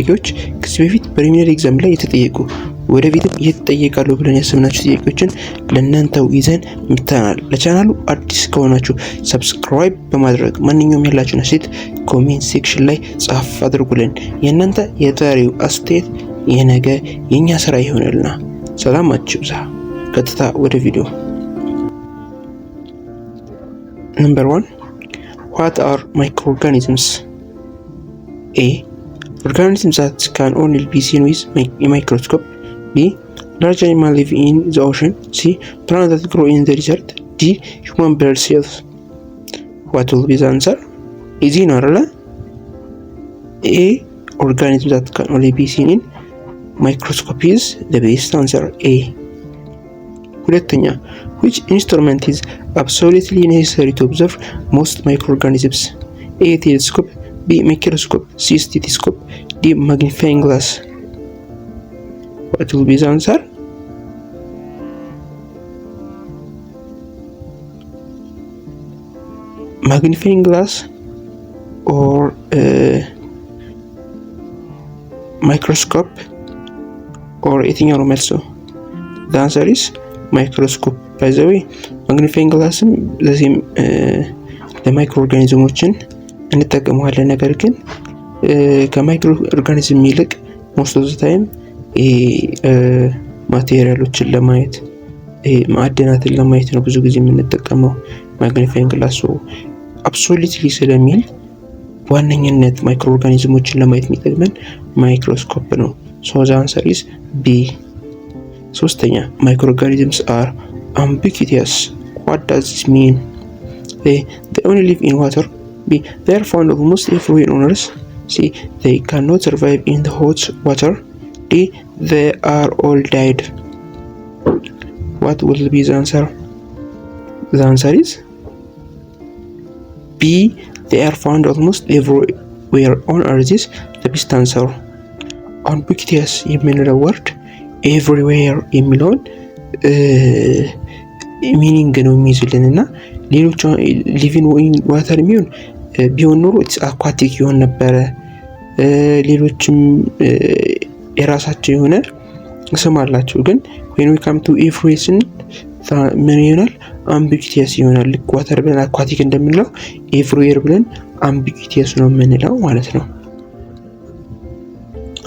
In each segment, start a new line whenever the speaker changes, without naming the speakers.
ጥያቄዎች ከዚህ በፊት ፕሪሚየር ኤግዛም ላይ የተጠየቁ ወደፊትም እየተጠየቃሉ ብለን ያሰብናቸው ጥያቄዎችን ለእናንተው ይዘን መጥተናል። ለቻናሉ አዲስ ከሆናችሁ ሰብስክራይብ በማድረግ ማንኛውም ያላችሁን አስተያየት ኮሜንት ሴክሽን ላይ ጻፍ አድርጉልን። የእናንተ የዛሬው አስተያየት የነገ የኛ ስራ ይሆናልና ሰላማችሁ ይብዛ። ቀጥታ ወደ ቪዲዮ። Number 1. What are microorganisms? A. Organisms that can only be seen with a microscope. B. Large animals live in the ocean. C. Plants that grow in the desert. D. Human blood cells. What will be the answer? Easy ነው አይደል? A. Organisms that can only be seen in microscope is the best answer. A. ሁለተኛ, which instrument is absolutely necessary to observe most microorganisms? A. Telescope. B. Microscope. C. Stethoscope. D. Magnifying glass. What will be the answer? Magnifying glass or microscope or የትኛው ነው መልሱ? The answer is microscope. By the way, magnifying glassም ለዚህም ለማይክሮ ኦርጋኒዝሞችን እንጠቀመዋለን። ነገር ግን ከማይክሮ ኦርጋኒዝም ይልቅ most of the time ማቴሪያሎችን ለማየት ማዕድናትን ለማየት ነው ብዙ ጊዜ የምንጠቀመው ማግኒፋይንግ ግላስ። አብሶሉትሊ ስለሚል ዋነኝነት ማይክሮ ኦርጋኒዝሞችን ለማየት የሚጠቅመን ማይክሮስኮፕ ነው። so the answer is B. ሶስተኛ, microorganisms are ubiquitous. What does this mean? A. They only live in water. B. They are found almost everywhere on Earth. C. They cannot survive in the hot water. D. They are all dead. What will be the answer? The answer is B. They are found almost everywhere on Earth is the best answer. Ubiquitous የምንለው ወርድ ኤቭሪዌር የሚለውን ሚኒንግ ነው የሚይዝልን እና ሌሎች ሊቪንግ ኢን ዋተር የሚሆን ቢሆን ኖሮ አኳቲክ ይሆን ነበረ። ሌሎችም የራሳቸው የሆነ ስም አላቸው። ግን when we come to everywhere ምን ይሆናል? አምቢጊቲየስ ይሆናል። ልክ ዋተር ብለን አኳቲክ እንደምንለው ኤቭሪዌር ብለን አምቢጊቲየስ ነው የምንለው ማለት ነው።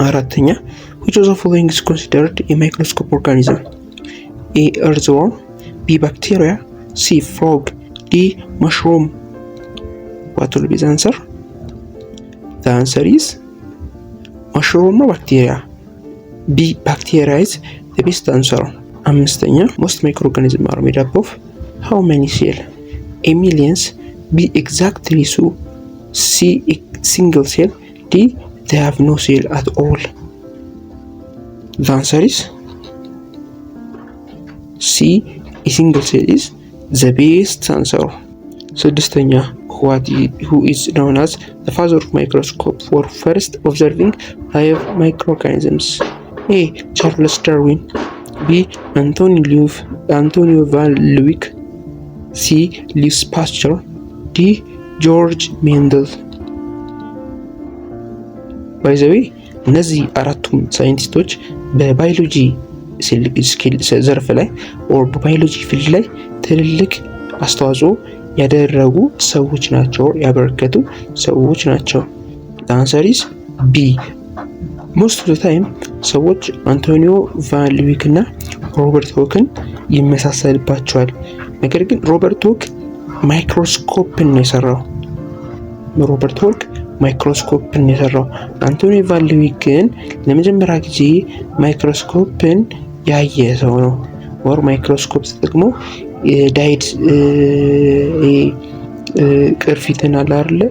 አራተኛ, which of the following is considered a microscope organism? A. Earthworm. B. Bacteria. C. Frog. D. Mushroom. What will be the answer? The answer is mushroom or bacteria. B. Bacteria is the best answer. አምስተኛ, most microorganisms are made up of how many cells? A. Millions. B. Exactly so. C. A single cell. D. They have no cell at all. The answer is C. A single cell is the best answer. ስድስተኛ, who is known as the father of microscope for first observing live microorganisms? A. Charles Darwin. B. Antonio van Leeuwenhoek. C. Louis Pasteur. D. George Mendel. By the way, እነዚህ አራቱም ሳይንቲስቶች በባዮሎጂ ዘርፍ ላይ ኦር በባዮሎጂ ፊልድ ላይ ትልልቅ አስተዋጽኦ ያደረጉ ሰዎች ናቸው፣ ያበረከቱ ሰዎች ናቸው። the answer is B. most of the time ሰዎች አንቶኒዮ ቫን ሊዊክ እና ሮበርት ሆክን ይመሳሰልባቸዋል። ነገር ግን ሮበርት ሆክ ማይክሮስኮፕን ነው የሰራው። ሮበርት ሆክ ማይክሮስኮፕን የሰራው። አንቶኒ ቫን ሊዊክ ግን ለመጀመሪያ ጊዜ ማይክሮስኮፕን ያየ ሰው ነው። ወር ማይክሮስኮፕ ተጠቅሞ ዳይድ ቅርፊትን አለ አይደለ?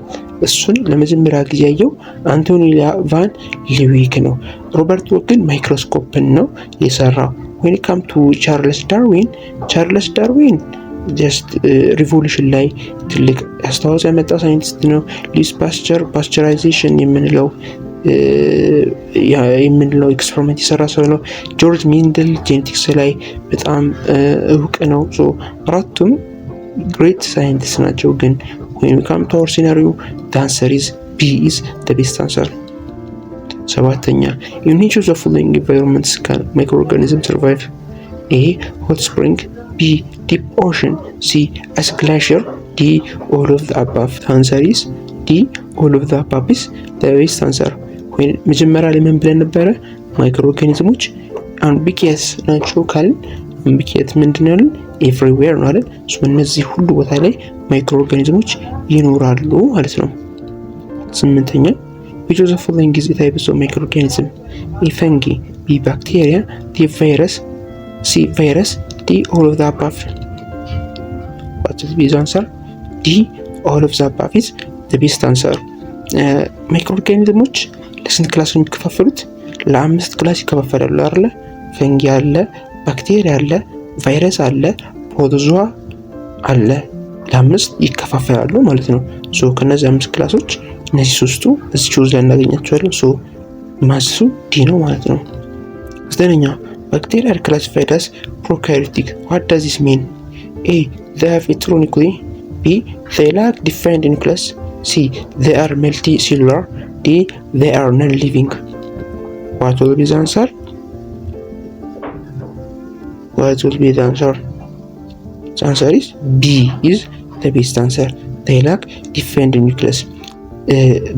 እሱን ለመጀመሪያ ጊዜ ያየው አንቶኒ ቫን ሊዊክ ነው። ሮበርት ሆክ ግን ማይክሮስኮፕን ነው የሰራው። when it come to ቻርልስ ዳርዊን ጀስት ሪቮሉሽን ላይ ትልቅ አስተዋጽኦ ያመጣ ሳይንቲስት ነው። ሉዊስ ፓስቸር ፓስቸራይዜሽን የምንለው ኤክስፐሪመንት የሰራ ሰው ነው። ጆርጅ ሜንደል ጄኔቲክስ ላይ በጣም እውቅ ነው። አራቱም ግሬት ሳይንቲስት ናቸው። ግን when we come to our scenario the answer is B is the best answer. 7ኛ in which of the following environments can microorganisms survive? A. hot spring, B. deep ocean, C. ice glacier, D. all of the above. The answer is D. all of the above is the best answer. ወይ መጀመሪያ ላይ ምን ብለን ነበረ? ማይክሮ ኦርጋኒዝሞች አምቢጊየስ ናቸው ካልን አምቢጊየስ ምንድን ነው? ኤቭሪዌር ነው አይደል? እነዚህ ሁሉ ቦታ ላይ ማይክሮ ኦርጋኒዝሞች ይኖራሉ ማለት ነው። 8ኛ which of the following is a type of microorganism? A. fungi, B. bacteria, D. virus, C. virus, D. all of the above. What is the best answer? D. all of the above is the best answer. ማይክሮኦርጋኒዝሞች ለስንት ክላስ ነው የሚከፋፈሉት? ለ5 ክላስ ይከፋፈላሉ አይደል? ፈንጊ አለ፣ ባክቴሪያ አለ፣ ቫይረስ አለ፣ ፕሮቶዞዋ አለ። ለ5 ይከፋፈላሉ ማለት ነው። ሶ ከነዚህ 5 ክላሶች እነዚህ ሶስቱ እዚህ ቾዝ ላይ እናገኛቸዋለን። ሶ ማሱ ዲ ነው ማለት ነው። 9ኛ bacteria are classified as prokaryotic. What does this mean? A. they have heteronuclei, B. they lack defined nucleus, C. they are multicellular, D. they are non-living. What will be the answer? What will be the answer? The answer is B is the best answer. they lack defined nucleus.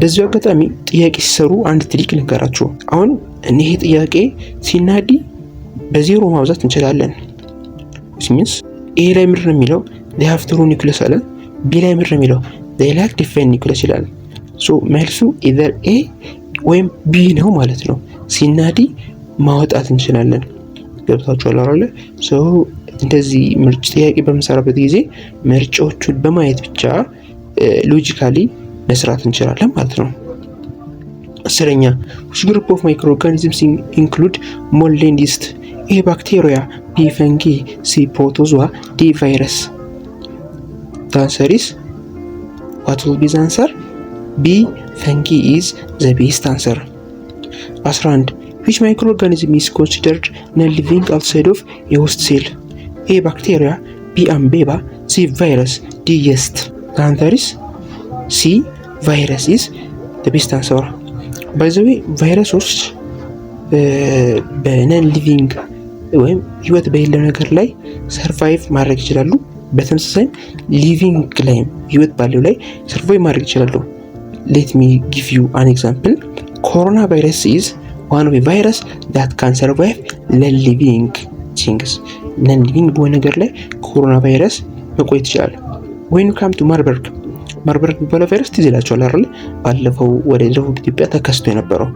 በዚህ አጋጣሚ ጥያቄ ሲሰሩ አንድ ትሪክ ልንገራችሁ። አሁን ይሄ ጥያቄ ሲናዲ በዜሮ ማብዛት እንችላለን። which means A ላይ ምንድን ነው የሚለው they have true nucleus አለ። B ላይ ምንድን ነው የሚለው they lack defined nucleus ይላል። ሶ መልሱ either A ወይም B ነው ማለት ነው። ሲናዲ ማውጣት እንችላለን። ገብታችኋል አይደል? ሶ እንደዚህ ጥያቄ በምንሰራበት ጊዜ ምርጫዎቹን በማየት ብቻ ሎጂካሊ መስራት እንችላለን ማለት ነው። 10ኛ which group of microorganisms include mold and yeast? A. bacteria, B. fungi, C. protozoa, D. virus. The answer is, what will be the answer? B. fungi is the best answer. 11 which microorganism is considered non-living outside of a host cell? A. bacteria, B. amoeba, C. virus, D. yeast. The answer is C. virus is the best answer. By the way ቫይረሶች በነን ሊቪንግ ወይም ህይወት በሌለው ነገር ላይ ሰርቫይቭ ማድረግ ይችላሉ። በተመሳሳይ ሊቪንግ ላይም ህይወት ባለው ላይ ሰርቫይቭ ማድረግ ይችላሉ። let me give you an example. coronavirus is one of the virus that can survive non-living things. non-living በሆነ ነገር ላይ ኮሮና ቫይረስ መቆየት ይችላል። when you come to ማርበርግ የሚባለው ቫይረስ ትዝ ይላችኋል አይደል? ባለፈው ወደ ደቡብ ኢትዮጵያ ተከስቶ የነበረው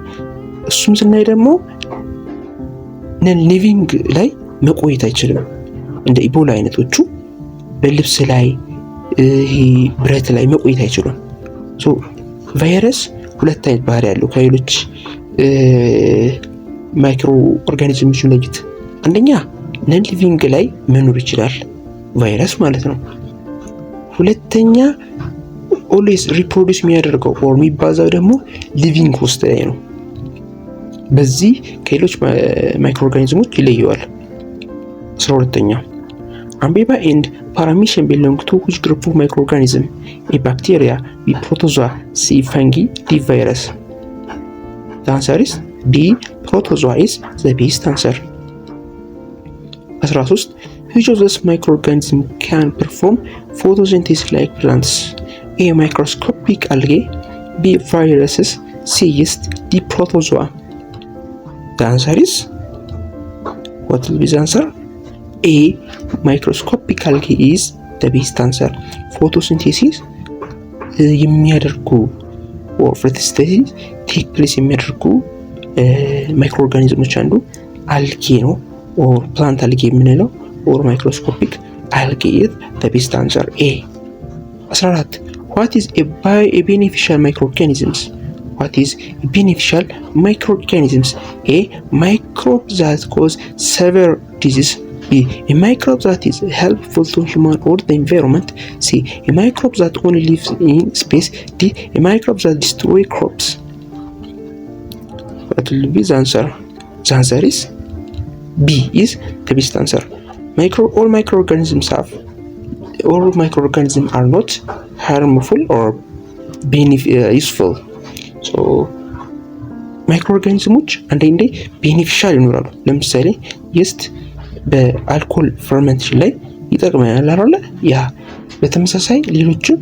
እሱም ስናይ ደግሞ ነን ሊቪንግ ላይ መቆየት አይችልም። እንደ ኢቦላ አይነቶቹ በልብስ ላይ ይሄ ብረት ላይ መቆየት አይችሉም። ሶ ቫይረስ ሁለት አይነት ባህሪ ያለው ከሌሎች ማይክሮ ኦርጋኒዝሞች ለይት። አንደኛ ነን ሊቪንግ ላይ መኖር ይችላል ቫይረስ ማለት ነው። ሁለተኛ ኦልዌይስ ሪፕሮዲዩስ የሚያደርገው ኦር የሚባዛው ደግሞ ሊቪንግ ውስጥ ላይ ነው። በዚህ ከሌሎች ማይክሮ ኦርጋኒዝሞች ይለየዋል። 12ኛ አምቤባ ኤንድ ፓራሚሽን belong to which group of microorganism? A. bacteria, B. protozoa, C. fungi, D. virus. The answer is B. protozoa is the best answer. 13 which of these microorganisms can perform photosynthesis like plants? A. microscopic algae, B. viruses, C. yeast, D. protozoa. The answer is, what will be the answer? A. microscopic algae is the best answer. photosynthesis የሚያደርጉ or photosynthesis take place የሚያደርጉ ማይክሮ ኦርጋኒዝሞች አንዱ አልጌ ነው or plant algae የምንለው or microscopic algae is the best answer. A. 14 what is a beneficial microorganisms? What is beneficial microorganisms? A. microbes that cause severe disease. B. a microbe that is helpful to human or the environment. C. a microbe that only lives in space. D. a microbe that destroy crops. What will be the answer? The answer is B is the best answer. All microorganisms are not harmful or useful. So ማይክሮ ኦርጋኒዝሞች አንዳንዴ ቤኔፊሻል ይኖራሉ። ለምሳሌ ይስት በአልኮል ፈርመንቴሽን ላይ ይጠቅመናል አይደለ? ያ በተመሳሳይ ሌሎችም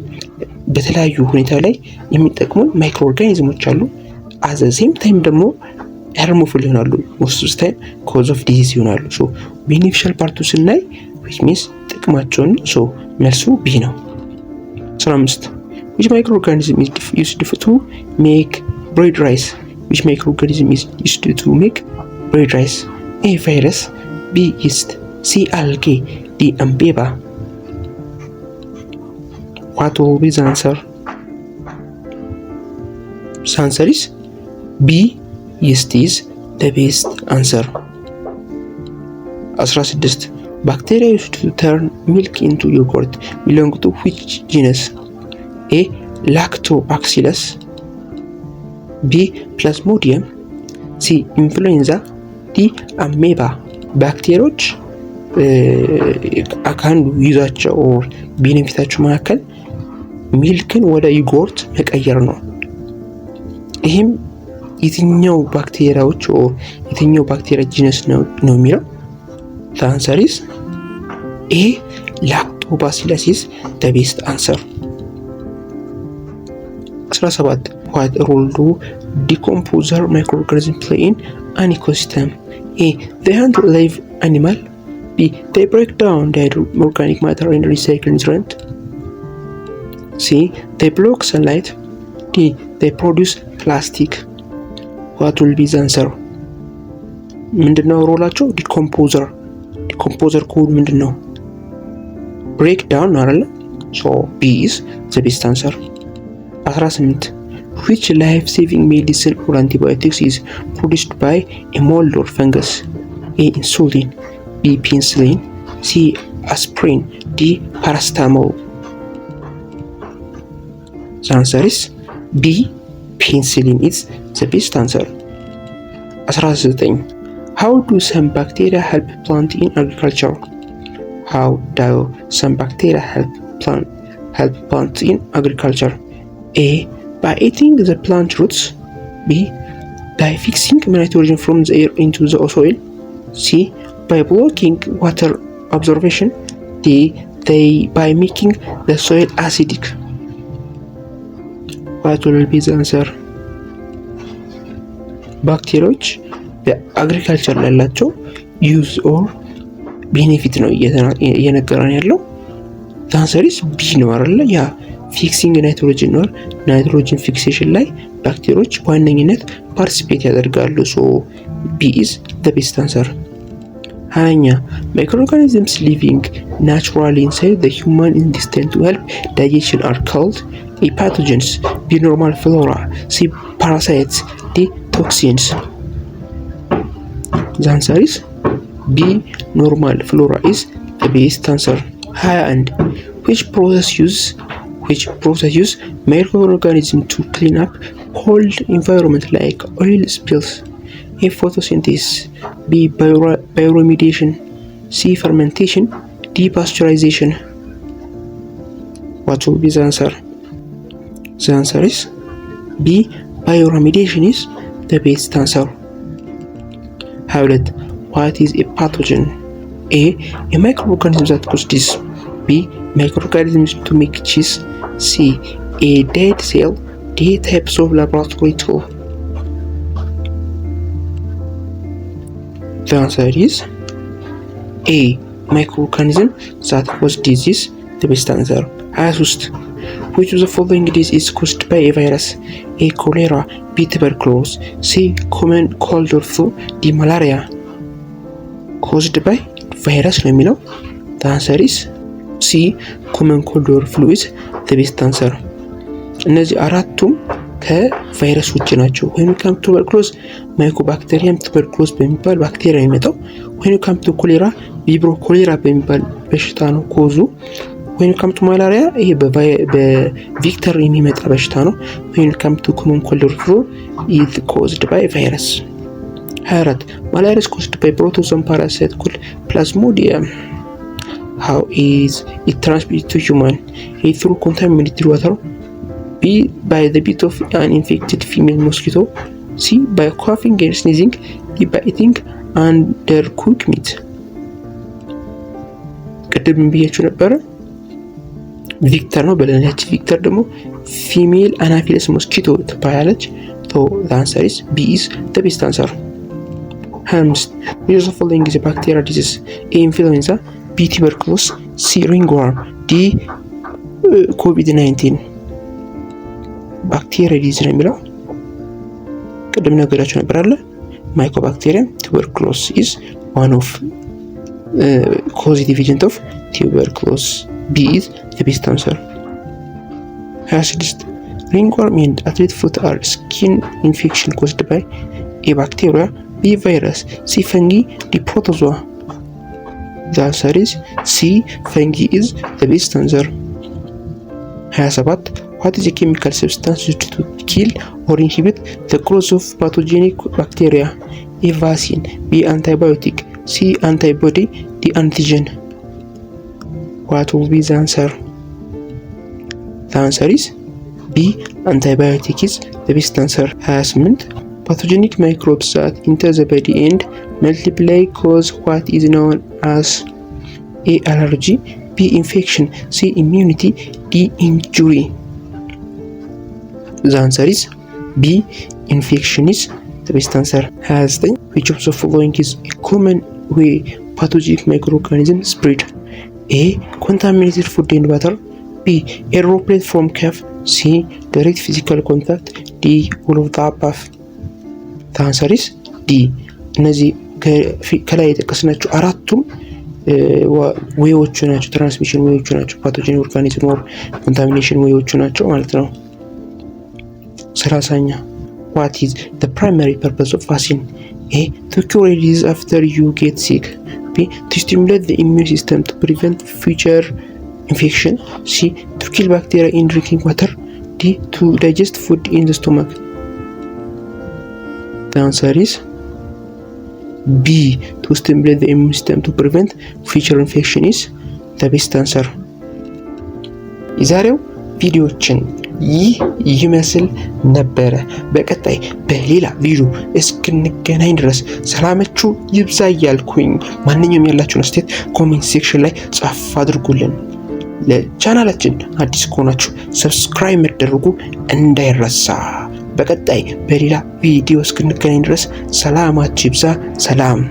በተለያዩ ሁኔታ ላይ የሚጠቅሙን ማይክሮ ኦርጋኒዝሞች አሉ። አዘ ሴም ታይም ደግሞ ሃርምፉል ይሆናሉ። ሞስት ኦፍ ታይም ኮዝ ኦፍ ዲዚዝ ይሆናሉ። ሶ ቤኔፊሻል ፓርቱ ስናይ which means ጥቅማቸውን ሶ መልሱ ቢ ነው። 15 which microorganism is used to make bread rice? Which microorganism is used to make bread rice? A virus, B yeast, C algae, D amoeba. What will be the answer? The answer is B, yeast is the best answer. 16 bacteria used to turn milk into yogurt belong to which genus? A lactobacillus, B plasmodium, C influenza, D amoeba. ባክቴሪያዎች ከአንዱ ይዛቸው ኦር ቤኔፊታቸው መካከል ሚልክን ወደ ዮጉርት መቀየር ነው። ይህም የትኛው ባክቴሪያዎች ኦር የትኛው ባክቴሪያ ጂነስ ነው የሚለው the answer is A lactobacillus is the best answer. 17 what role do decomposer microorganisms play in an ecosystem? A they hunt live animal, B they break down the organic matter and recycle nutrient, C they block sunlight, D they produce plastic. what will be the answer? ምንድነው ሮላቸው? ዲኮምፖዘር ኮድ ምንድነው? ብሬክ ዳውን ነው አይደል? ሶ B is the best answer. 18 which life saving medicine or antibiotics is produced by a mold or fungus? A insulin, B penicillin, C aspirin, D paracetamol. The answer is B penicillin is the best answer. 19 how do some bacteria help plant in agriculture? How do some bacteria help plant in agriculture? A by eating the plant roots, B by fixing nitrogen from the air into the soil, C by blocking water absorption, D by making the soil acidic. what will be the answer? ባክቴሪያዎች በአግሪካልቸር ላይ ያላቸው ዩዝ ኦር ቤኔፊት ነው እየነገረን ያለው። the answer is B ነው አይደል? ያ ፊክሲንግ ናይትሮጅን ኦር ናይትሮጅን ፊክሴሽን ላይ ባክቴሪያዎች በዋነኝነት ፓርቲሲፔት ያደርጋሉ። ሶ B is the best answer. 20 microorganisms living naturally inside the human intestine to help digestion are called A pathogens, B normal flora, C parasites, D toxins. The answer is B normal flora is the best answer. 21 which process use microorganisms to clean up cold environment like oil spills? A photosynthesis, B bioremediation, C fermentation, D pasteurization. What will be the answer? The answer is B bioremediation is the best answer. 22 what is a pathogen? A microorganism that causes disease, B microorganisms to make cheese, C a dead cell, D types of laboratory tool. The answer is A microorganism that causes disease, the best answer. 23 which of the following disease is caused by a virus? A cholera, B tuberculosis, C common cold or flu, D malaria. caused by virus ነው የሚለው the answer is C common cold or flu is the best answer. እነዚህ አራቱም ከቫይረስ ውጭ ናቸው። when you come to tuberculosis mycobacterium tuberculosis በሚባል ባክቴሪያ የሚመጣው when you come to cholera vibrio cholera በሚባል በሽታ ነው ኮዙ when you come to malaria ይሄ በቪክተር የሚመጣ በሽታ ነው when you come to common cold or flu is caused by virus. 24 malaria is caused by protozoan parasite called plasmodium. how is it transmitted to human? A through contaminated water, B by the bite of an infected female mosquito, C by coughing and sneezing. D by eating undercooked meat. ቅድም ብያችሁ ነበረ ቪክተር ነው ብለን ያቺ ቪክተር ደግሞ ፊሜል አናፊለስ ሞስኪቶ ትባላለች። So the answer is B is the best answer. Which of the following is a bacterial disease? A. Influenza, B. Tuberculosis, C. ringworm, D. COVID-19. Bacterial disease ነው የሚለው ቅድም ነገራችሁ ነበር አለ Mycobacterium tuberculosis is one of causative agent of tuberculosis. B is the best answer. 26. Ringworm and athlete foot are skin infection caused by A. bacteria, B. virus, C. fungi, D. protozoa. The answer is C. fungi is the best answer. 27. What is a chemical substance used to kill or inhibit the growth of pathogenic bacteria? A. vaccine, B. antibiotic, C. antibody, D. antigen. What will be the answer? The answer is B. antibiotic is the best answer. 28. Pathogenic microbes that enter the body and multiply cause what is known as A. allergy, B. infection, C. immunity, D. injury. The answer is B. infection is the best answer. 29. Which of the following is a common way pathogenic microorganisms spread? A. contaminated food and water, B. air droplet from cough, C. direct physical contact, D. all of the above. The answer is D. እነዚህ ከላይ የጠቀስናቸው አራቱም ዌዎቹ ናቸው፣ ትራንስሚሽን ዌዎቹ ናቸው፣ ፓቶጀን ኦርጋኒዝም ኦር ኮንታሚኔሽን ዌዎቹ ናቸው ማለት ነው። 30ኛ What is the primary purpose of vaccine? A. to cure a disease after you get sick, B. to stimulate the immune system to prevent future infection, C. to kill bacteria in drinking water, D. to digest food in the stomach. The answer is B. to stimulate the immune system to prevent future infection is the best answer. የዛሬው ቪዲዮችን ይህ ይመስል ነበረ። በቀጣይ በሌላ ቪዲዮ እስክንገናኝ ድረስ ሰላማችሁ ይብዛ እያልኩኝ ማንኛውም ያላችሁን አስተያየት ኮሜንት ሴክሽን ላይ ጻፍ አድርጉልን። ለቻናላችን አዲስ ከሆናችሁ ሰብስክራይብ መደረጉ እንዳይረሳ። በቀጣይ በሌላ ቪዲዮ እስክንገናኝ ድረስ ሰላማችሁ ይብዛ። ሰላም።